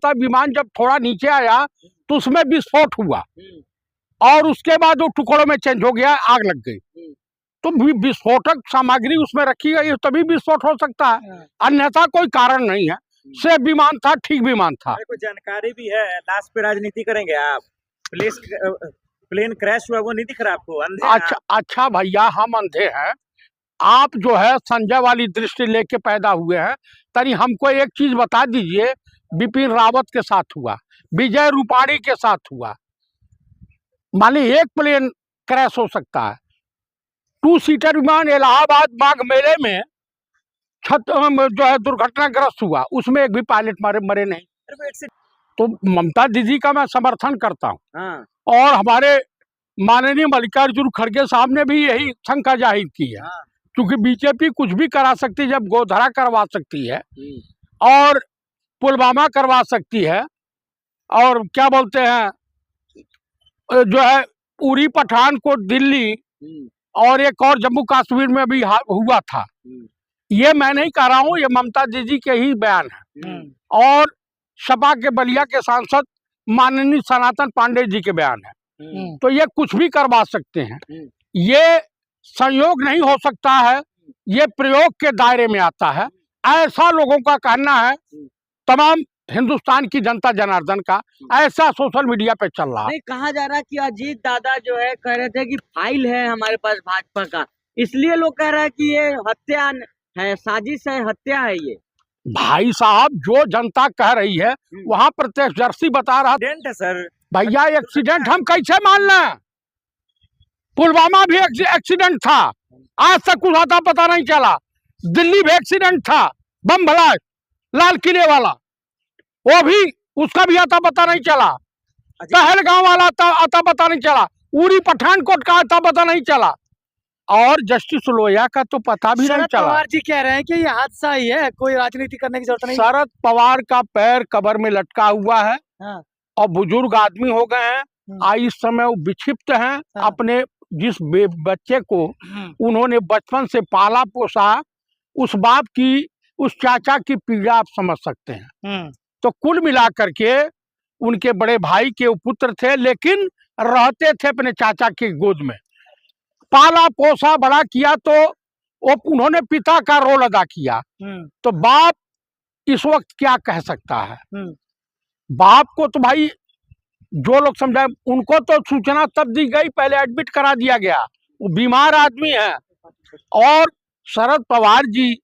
था, विमान जब थोड़ा नीचे आया तो उसमें विस्फोट हुआ और उसके बाद वो टुकड़ों में चेंज हो गया, आग लग गई। तो विस्फोटक सामग्री उसमें रखी गई तभी विस्फोट हो सकता है, अन्यथा कोई कारण नहीं है। सेफ विमान था, ठीक विमान था। कोई जानकारी भी है, लास्ट पे राजनीति करेंगे आप? प्लेन क्रैश हुआ वो नहीं दिख रहा आपको? अंधे अच्छा अच्छा भैया, हम अंधे हैं? आप जो है संजय वाली दृष्टि लेके पैदा हुए हैं, तरी हमको एक चीज बता दीजिए, बिपिन रावत के साथ हुआ, विजय रूपाणी के साथ हुआ, मान ली एक प्लेन क्रैश हो सकता है। 2 सीटर विमान इलाहाबाद माघ मेले में जो है दुर्घटनाग्रस्त हुआ, उसमें एक भी पायलट मरे नहीं। तो ममता दीदी का मैं समर्थन करता हूँ और हमारे माननीय मल्लिकार्जुन खड़गे साहब ने भी यही शंका जाहिर की है, क्योंकि बीजेपी कुछ भी करा सकती है, जब गोधरा करवा सकती है और पुलवामा करवा सकती है और क्या बोलते हैं जो है उरी पठानकोट दिल्ली और एक और जम्मू कश्मीर में भी हुआ था। ये मैं नहीं कह रहा हूँ, ये ममता दीदी के ही बयान है और सपा के बलिया के सांसद माननीय सनातन पांडे जी के बयान है। तो ये कुछ भी करवा सकते हैं, ये संयोग नहीं हो सकता है, ये प्रयोग के दायरे में आता है, ऐसा लोगों का कहना है। तमाम हिंदुस्तान की जनता जनार्दन का ऐसा सोशल मीडिया पे चल रहा है। नहीं, कहा जा रहा है कि अजीत दादा जो है कह रहे थे कि फाइल है हमारे पास भाजपा का, इसलिए लोग कह रहे हैं कि ये हत्या है, साजिश है, हत्या है। ये भाई साहब, जो जनता कह रही है वहाँ प्रत्यक्षदर्शी बता रहा है सर। भैया एक्सीडेंट हम कैसे मान लें? पुलवामा भी एक्सीडेंट था, आज तक कुछ आता पता नहीं चला। दिल्ली भी एक्सीडेंट था, बम ब्लास्ट लाल किले वाला, वो भी उसका भी आता पता नहीं चला। पहलगांव वाला आता पता नहीं चला, उरी पठानकोट का आता पता नहीं चला और जस्टिस लोहिया का तो पता भी नहीं चला। पवार जी कह रहे हैं कि ये हादसा ही है, कोई राजनीति करने की जरूरत नहीं। शरद पवार का पैर कब्र में लटका हुआ है और बुजुर्ग आदमी हो गए हैं, इस समय वो विक्षिप्त हैं। अपने जिस बच्चे को उन्होंने बचपन से पाला पोसा, उस बाप की, उस चाचा की पीड़ा आप समझ सकते हैं। तो कुल मिलाकर के उनके बड़े भाई के पुत्र थे, लेकिन रहते थे अपने चाचा की गोद में, पाला पोसा बड़ा किया, तो वो उन्होंने पिता का रोल अदा किया। तो बाप इस वक्त क्या कह सकता है? बाप को तो भाई जो लोग समझाए, उनको तो सूचना तब दी गई, पहले एडमिट करा दिया गया, वो बीमार आदमी है। और शरद पवार जी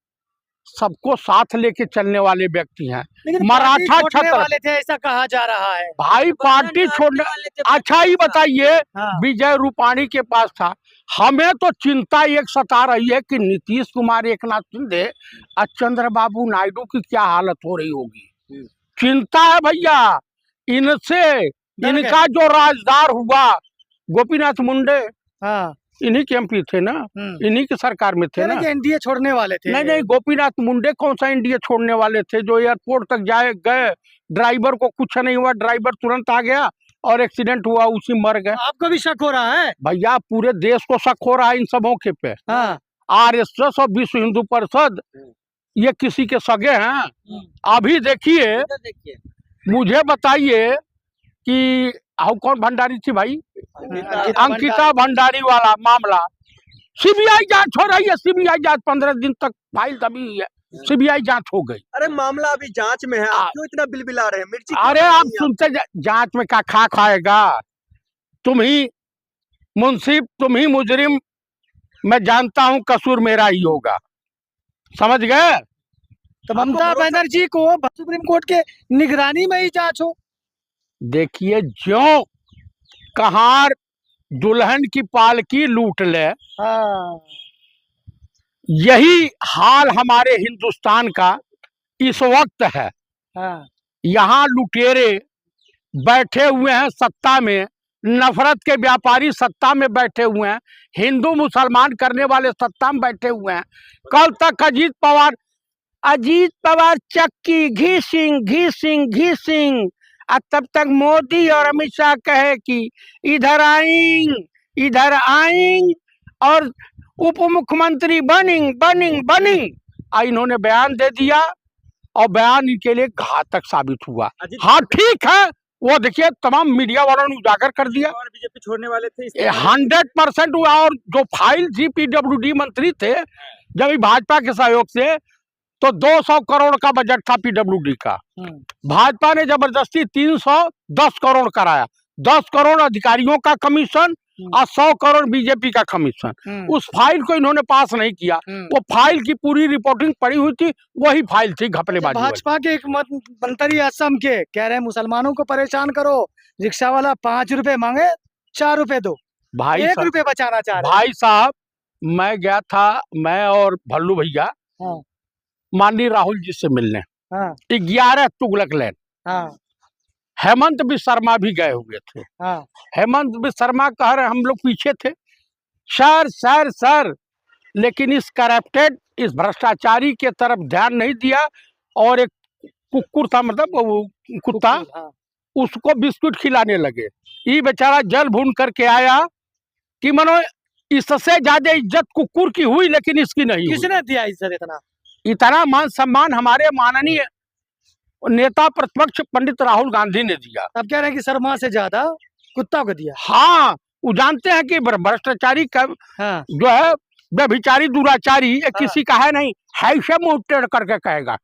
सबको साथ लेके चलने वाले व्यक्ति हैं। मराठा छत्र वाले थे ऐसा कहा जा रहा है। भाई पार्टी छोड़ने, अच्छा ही बताइए, विजय रूपाणी के पास था। हमें तो चिंता एक सता रही है कि नीतीश कुमार, एकनाथ शिंदे और चंद्रबाबू नायडू की क्या हालत हो रही होगी। चिंता है भैया इनसे। इनका जो राजदार हुआ गोपीनाथ मुंडे, इन्हीं के एमपी थे ना, इन्हीं की सरकार में थे ना। एनडीए छोड़ने वाले थे? नहीं, गोपीनाथ मुंडे कौन सा एनडीए छोड़ने वाले थे? जो एयरपोर्ट तक गए, ड्राइवर को कुछ नहीं हुआ, ड्राइवर तुरंत आ गया और एक्सीडेंट हुआ, उसी मर गए। आपको भी शक हो रहा है? भैया पूरे देश को शक हो रहा है इन सब मौके पे। आरएसएस और विश्व हिंदू परिषद ये किसी के सगे हैं? अभी देखिए, मुझे बताइए कि कौन भंडारी थी भाई? अंकिता भंडारी वाला मामला सीबीआई जांच हो रही है। सीबीआई जांच 15 दिन तक फाइल दबी है, सीबीआई जांच हो गई। अरे मामला अभी जांच में है, आप क्यों इतना बिलबिला रहे हैं? मिर्ची अरे आप सुनते, जांच में क्या खा खाएगा? तुम ही मुंसिफ, तुम ही मुजरिम, मैं जानता हूं कसूर मेरा ही होगा, समझ गए? तो ममता बनर्जी को सुप्रीम कोर्ट के निगरानी में ही जांच हो। देखिए, ज्यों कहार दुल्हन की पालकी लूट ले, यही हाल हमारे हिंदुस्तान का इस वक्त है। यहाँ लुटेरे बैठे हुए हैं सत्ता में, नफरत के व्यापारी सत्ता में बैठे हुए हैं, हिंदू मुसलमान करने वाले सत्ता में बैठे हुए हैं। कल तक अजीत पवार चक्की घी सिंह, तब तक मोदी और अमित शाह कहे कि इधर आएंगे और उप मुख्यमंत्री बनिंग। इन्होंने बयान दे दिया और बयान इनके लिए घातक साबित हुआ। अजीत हाँ ठीक है, वो देखिए तमाम मीडिया वालों ने उजागर कर दिया, और बीजेपी छोड़ने वाले थे 100% हुआ। और जो फाइल थी, पीडब्ल्यूडी मंत्री थे जब ये भाजपा के सहयोग से, तो 200 करोड़ का बजट था पीडब्ल्यूडी का, भाजपा ने जबरदस्ती 310 करोड़ कराया, 10 करोड़ अधिकारियों का कमीशन और 100 करोड़ बीजेपी का कमीशन। उस फाइल को इन्होंने पास नहीं किया। वो फाइल की पूरी रिपोर्टिंग पड़ी हुई थी, वही फाइल थी घपलेबाजी वाली। भाजपा के एक मंत्री असम के कह रहे हैं मुसलमानों को परेशान करो, रिक्शा वाला 5 रुपए मांगे 4 रुपए दो, भाई 1 साहब, रुपए बचाना चाह रहे भाई साहब, मैं गया था, मैं और भल्लू भैया हाँ। माननीय राहुल जी से मिलने, हाँ 11 तुगलक लैन। हाँ हेमंत बिस्वा शर्मा भी गए हुए थे। हाँ हेमंत बिस्वा शर्मा कह रहे, हम लोग पीछे थे, सर सर सर, लेकिन इस करप्टेड, इस भ्रष्टाचारी के तरफ ध्यान नहीं दिया। और एक कुकुर था, मतलब वो कुत्ता, हाँ। उसको बिस्कुट खिलाने लगे। ये बेचारा जल भून करके आया कि मनो इससे ज्यादा इज्जत कुकुर की हुई, लेकिन इसकी नहीं हुई। किसने दिया इज्जत इतना मान सम्मान हमारे माननीय नेता प्रतिपक्ष पंडित राहुल गांधी ने दिया। अब कह रहे हैं कि शर्मा से ज्यादा कुत्ता को दिया। हाँ, वो जानते हैं कि भ्रष्टाचारी का हाँ जो है व्यभिचारी दुराचारी, ये किसी का है नहीं, है से मुंह टेढ़ करके कहेगा।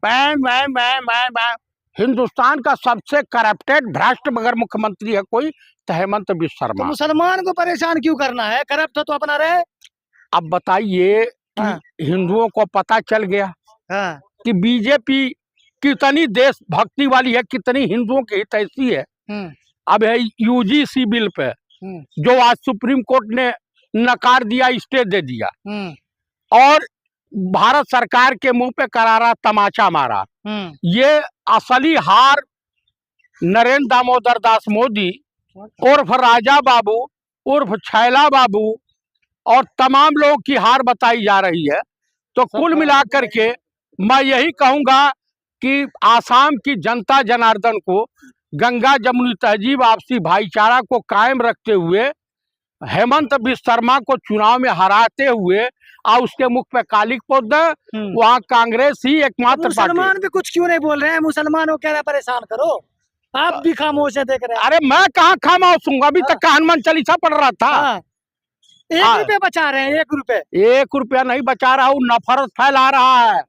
मैं हिंदुस्तान का सबसे करप्टेड भ्रष्ट अगर मुख्यमंत्री है कोई, तो हेमंत बिस्वा तो शर्मा। मुसलमान को परेशान क्यों करना है, करप्ट तो अपना रहे। अब बताइए कि हाँ। हिंदुओं को पता चल गया हाँ कि बीजेपी कितनी देशभक्ति वाली है, कितनी हिंदुओं की हितैषी है। अब है यूजीसी बिल पे, जो आज सुप्रीम कोर्ट ने नकार दिया, स्टे दे दिया, और भारत सरकार के मुंह पे करारा तमाचा मारा। ये असली हार नरेंद्र दामोदर दास मोदी उर्फ राजा बाबू उर्फ छैला बाबू और तमाम लोगों की हार बताई जा रही है। तो कुल मिलाकर के मैं यही कहूंगा कि आसाम की जनता जनार्दन को गंगा जमुनी तहजीब, आपसी भाईचारा को कायम रखते हुए हेमंत बिस्वा शर्मा को चुनाव में हराते हुए और उसके मुख पे कालिक पोत दे, वहाँ कांग्रेस ही एकमात्र पार्टी। मुसलमान भी कुछ क्यों नहीं बोल रहे हैं, मुसलमानों कह रहे हैं परेशान करो, आप भी खामोश है देख रहे हैं। अरे मैं कहाँ खामोश हूँ, अभी तक का हनुमान चालीसा पढ़ रहा था। 1 रुपए बचा रहे हैं, 1 रुपए, 1 रुपया नहीं बचा रहा हूँ, नफरत फैला रहा है।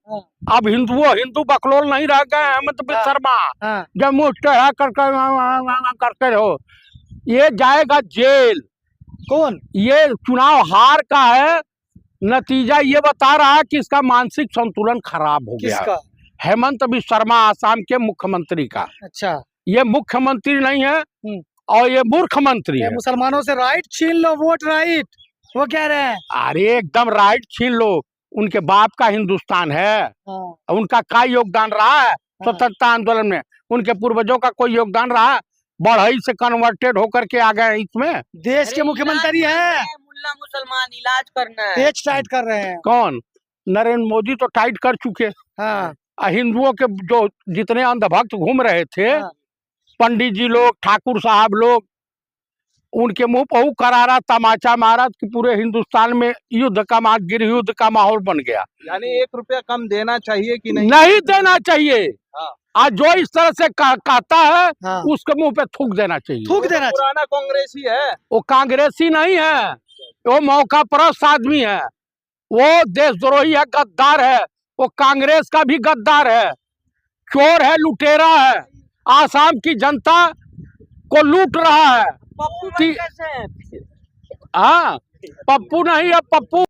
अब हिंदू बकलोल नहीं रह गए हेमंत बिस्वा शर्मा, जब मुँह टेढ़ा करके हो, ये जाएगा जेल। कौन? ये चुनाव हार का है नतीजा, ये बता रहा है कि इसका मानसिक संतुलन खराब हो गया। किसका? हेमंत बिस्वा शर्मा, आसाम के मुख्यमंत्री का। अच्छा, ये मुख्यमंत्री नहीं है और ये मूर्ख मंत्री है। मुसलमानों से राइट छीन लो, वोट राइट, वो कह रहे हैं। अरे एकदम राइट छीन लो, उनके बाप का हिंदुस्तान है, उनका क्या योगदान रहा है स्वतंत्रता आंदोलन में, उनके पूर्वजों का कोई योगदान रहा? बढ़ई से कन्वर्टेड होकर के आ गए इसमें। देश के मुख्यमंत्री है, मुल्ला मुसलमान इलाज करना है, देश टाइट कर रहे हैं। कौन? नरेंद्र मोदी तो टाइट कर चुके। हाँ हिंदुओं के जो जितने अंधभक्त घूम रहे थे, पंडित जी लोग, ठाकुर साहब लोग, उनके मुंह पर करारा तमाचा मारा कि पूरे हिंदुस्तान में युद्ध का गृह युद्ध का माहौल बन गया। यानी 1 रुपया कम देना चाहिए कि नहीं? नहीं देना चाहिए। आज जो इस तरह से कहता है, उसके मुंह पे थूक देना चाहिए। थूक देना चाहिए। पुराना कांग्रेसी है वो, कांग्रेसी नहीं है, वो मौका परस्त आदमी है, वो देशद्रोही है, गद्दार है, वो कांग्रेस का भी गद्दार है, चोर है, लुटेरा है, आसाम की जनता को लूट रहा है। पप्पू भाई कैसे हैं? हाँ, पप्पू नहीं है, पप्पू